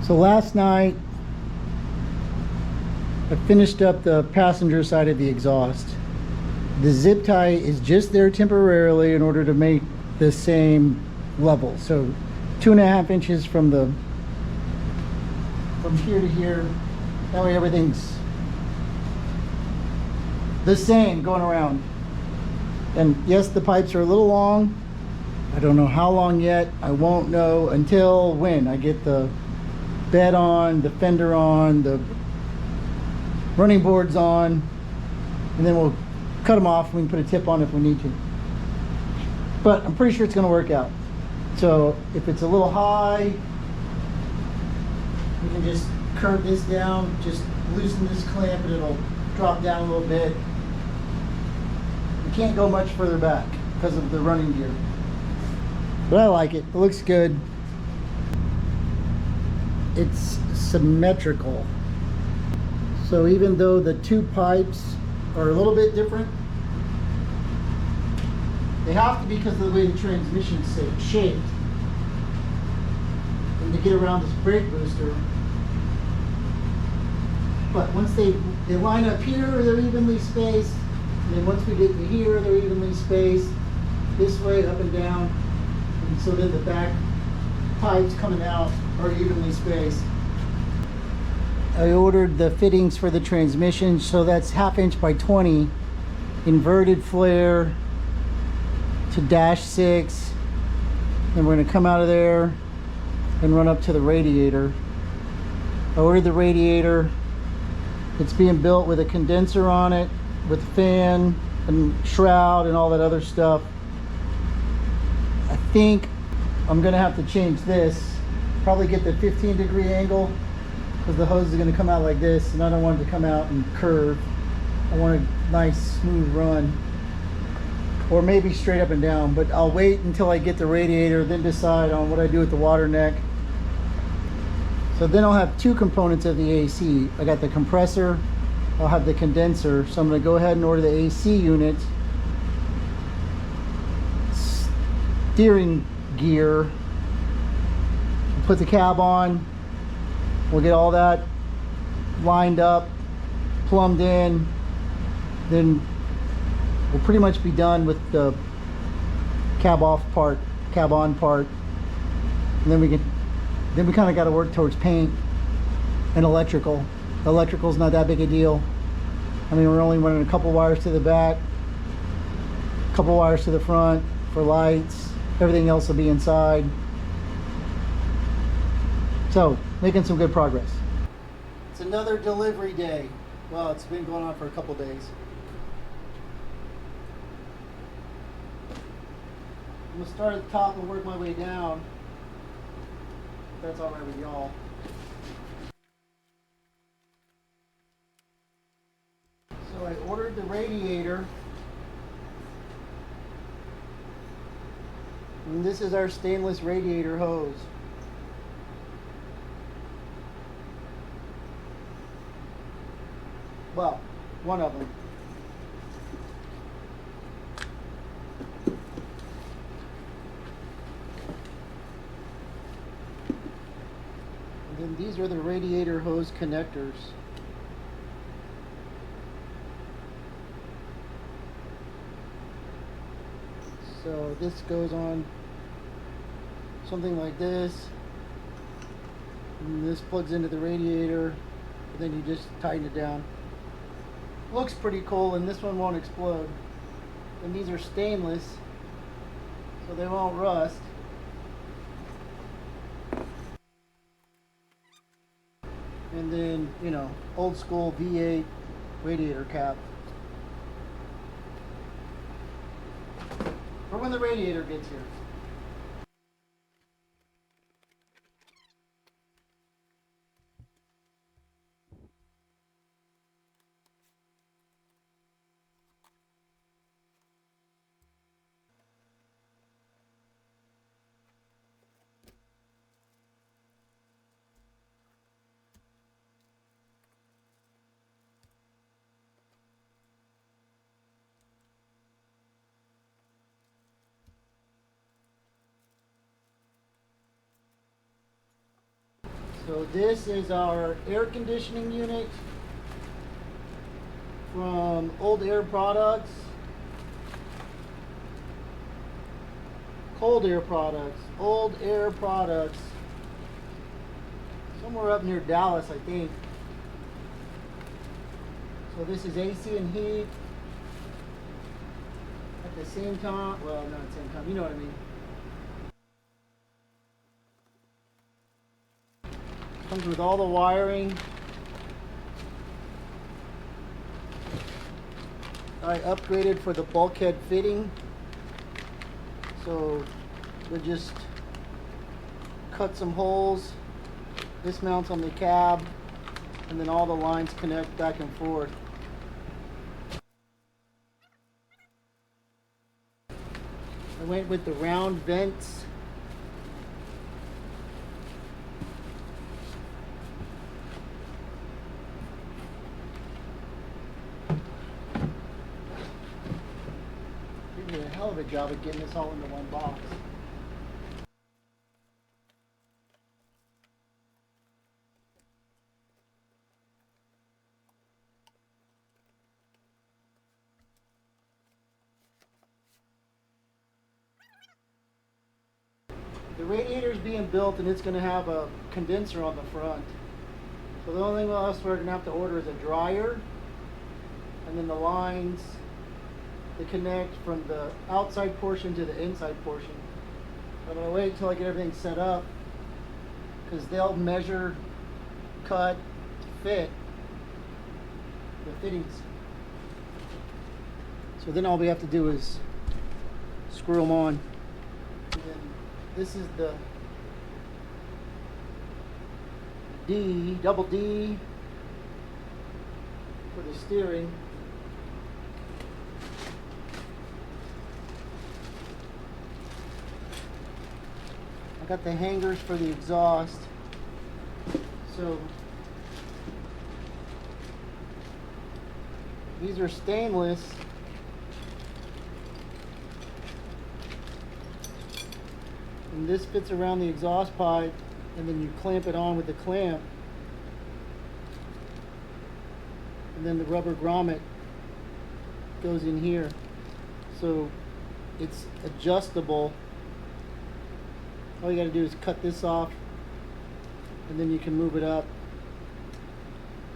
So last night I finished up the passenger side of the exhaust. The zip tie is just there temporarily in order to make the same level. So 2.5 inches from here to here. That way everything's the same going around. And yes, the pipes are a little long. I don't know how long yet. I won't know until when I get the bed on, the fender on, the running boards on, and then we'll cut them off and we can put a tip on if we need to. But I'm pretty sure it's going to work out. So if it's a little high, we can just curve this down, just loosen this clamp and it'll drop down a little bit. You can't go much further back because of the running gear. But I like it. It looks good. It's symmetrical. So even though the two pipes are a little bit different, they have to be because of the way the transmission is shaped. And to get around this brake booster. But once they line up here, they're evenly spaced. And then once we get to here, they're evenly spaced. This way, up and down. And so then the back pipes coming out are evenly spaced. I ordered the fittings for the transmission, so that's 1/2 inch by 20 inverted flare to -6. Then we're going to come out of there and run up to the radiator. I ordered the radiator. It's being built with a condenser on it, with fan and shroud and all that other stuff. I think I'm going to have to change this. Probably get the 15-degree angle, because the hose is going to come out like this, and I don't want it to come out and curve. I want a nice smooth run, or maybe straight up and down, but I'll wait until I get the radiator, then decide on what I do with the water neck. So then I'll have two components of the AC. I got the compressor, I'll have the condenser. So I'm going to go ahead and order the AC unit, steering gear, put the cab on. We'll get all that lined up, plumbed in, then we'll pretty much be done with the cab off part, cab on part. And then we kind of got to work towards paint and electrical. Electrical's not that big a deal. I mean, we're only running a couple wires to the back, a couple wires to the front for lights. Everything else will be inside. So, making some good progress. It's another delivery day. Well, it's been going on for a couple days. I'm gonna start at the top and work my way down. If that's all right with y'all. So I ordered the radiator. And this is our stainless radiator hose. Well, one of them. And then these are the radiator hose connectors. So this goes on something like this. And this plugs into the radiator. And then you just tighten it down. Looks pretty cool, and this one won't explode. And these are stainless, so they won't rust. And then, you know, old school V8 radiator cap. For when the radiator gets here. So this is our air conditioning unit from Old Air Products. Cold Air Products. Old Air Products. Somewhere up near Dallas, I think. So this is AC and heat. At the same time, well, not at the same time, you know what I mean. Comes with all the wiring. I upgraded for the bulkhead fitting. So we just cut some holes. This mounts on the cab, and then all the lines connect back and forth. I went with the round vents. They did a hell of a job of getting this all into one box. The radiator is being built, and it's going to have a condenser on the front. So the only thing else we're going to have to order is a dryer, and then the lines that connect from the outside portion to the inside portion. I'm going to wait until I get everything set up, because they'll measure, cut, fit the fittings. So then all we have to do is screw them on. And then this is the double D for the steering. I got the hangers for the exhaust. So these are stainless. And this fits around the exhaust pipe, and then you clamp it on with the clamp. And then the rubber grommet goes in here. So it's adjustable. All you gotta do is cut this off, and then you can move it up,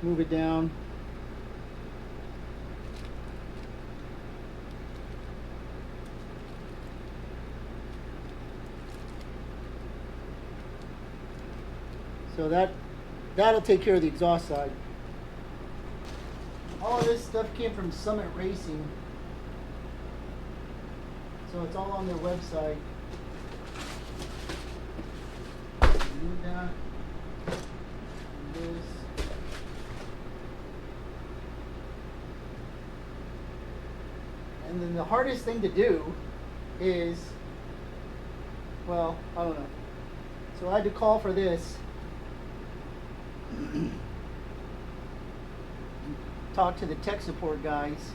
move it down. So that'll take care of the exhaust side. All of this stuff came from Summit Racing. So it's all on their website. Do that. And this. And then the hardest thing to do is, well, I don't know. So I had to call for this. Talk to the tech support guys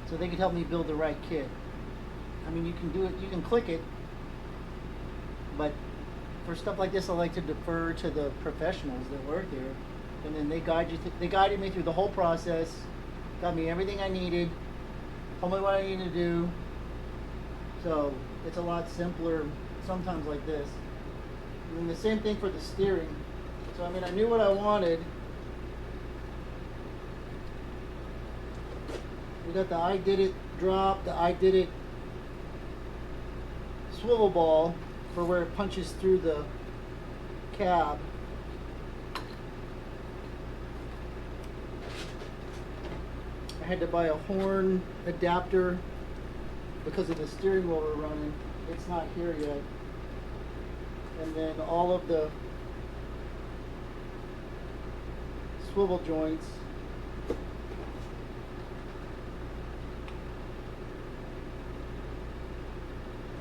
so they could help me build the right kit. I mean, you can do it, you can click it, but for stuff like this I like to defer to the professionals that work there, and then they guided me through the whole process, got me everything I needed, told me what I needed to do. So it's a lot simpler sometimes like this. And then the same thing for the steering. So I mean, I knew what I wanted. We got the I Did It drop, the I Did It swivel ball for where it punches through the cab. I had to buy a horn adapter because of the steering wheel we're running. It's not here yet. And then all of the swivel joints.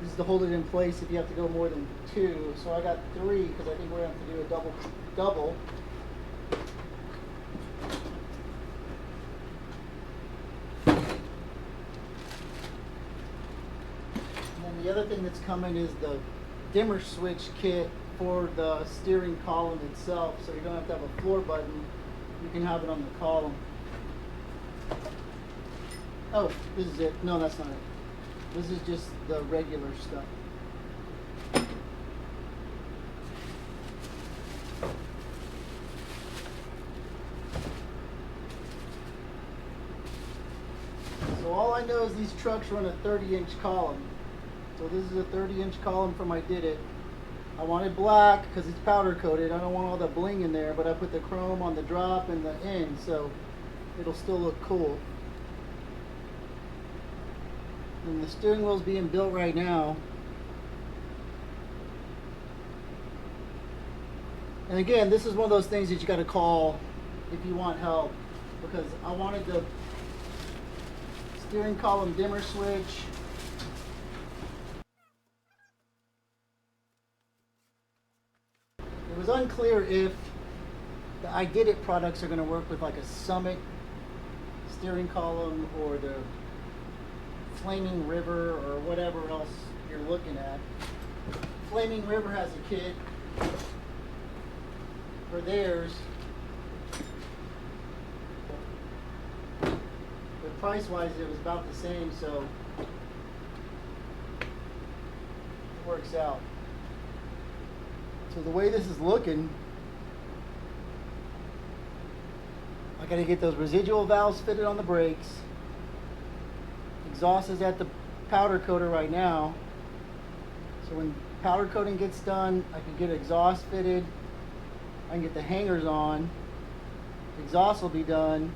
This is to hold it in place if you have to go more than two. So I got three because I think we're going to have to do a double. And then the other thing that's coming is the dimmer switch kit for the steering column itself, so you don't have to have a floor button. You can have it on the column. Oh, this is it. No, that's not it. This is just the regular stuff. So all I know is these trucks run a 30-inch column. So this is a 30-inch column from I Did It. I wanted black because it's powder coated. I don't want all the bling in there, but I put the chrome on the drop and the end, so it'll still look cool. And the steering wheel's being built right now. And again, this is one of those things that you got to call if you want help, because I wanted the steering column dimmer switch. It was unclear if the I Did It products are going to work with like a Summit steering column or the Flaming River or whatever else you're looking at. Flaming River has a kit for theirs, but price-wise it was about the same, so it works out. So the way this is looking, I gotta get those residual valves fitted on the brakes. Exhaust is at the powder coater right now. So when powder coating gets done, I can get exhaust fitted. I can get the hangers on. Exhaust will be done.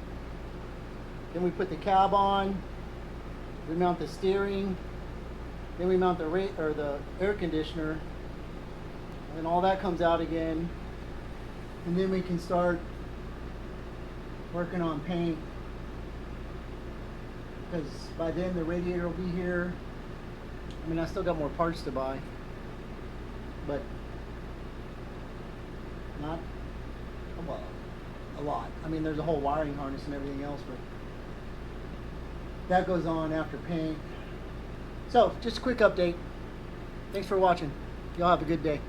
Then we put the cab on. We mount the steering. Then we mount the air conditioner. And then all that comes out again. And then we can start working on paint. Because by then the radiator will be here. I mean, I still got more parts to buy, but not a lot. I mean, there's a whole wiring harness and everything else, but that goes on after paint. So, just a quick update. Thanks for watching. Y'all have a good day.